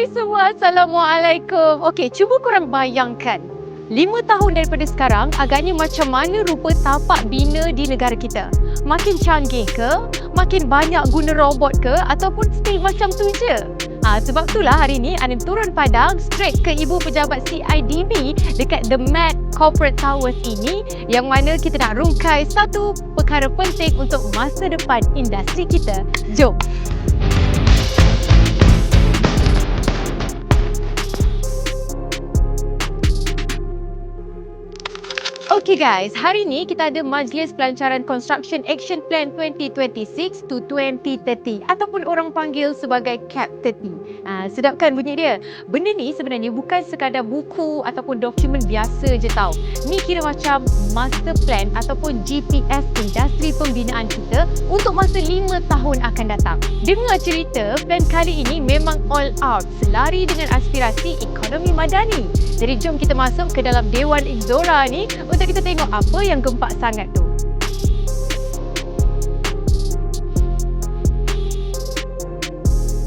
Hai semua, Assalamualaikum. Okey, cuba korang bayangkan 5 tahun daripada sekarang, agaknya macam mana rupa tapak bina di negara kita? Makin canggih ke? Makin banyak guna robot ke? Ataupun stay macam tu je? Sebab itulah hari ni Anin turun padang straight ke Ibu Pejabat CIDB dekat The Met Corporate Towers ini, yang mana kita nak rungkai satu perkara penting untuk masa depan industri kita. Jom! Okay guys, hari ni kita ada Majlis Pelancaran Construction Action Plan 2026 to 2030 ataupun orang panggil sebagai CAP 30. Sedap kan bunyi dia? Benda ni sebenarnya bukan sekadar buku ataupun dokumen biasa je tau. Ni kira macam master plan ataupun GPS industri pembinaan kita untuk masa 5 tahun akan datang. Dengar cerita, plan kali ini memang all out, selari dengan aspirasi ekonomi madani. Jadi jom kita masuk ke dalam Dewan Ixora ni untuk kita tengok apa yang gempak sangat tu.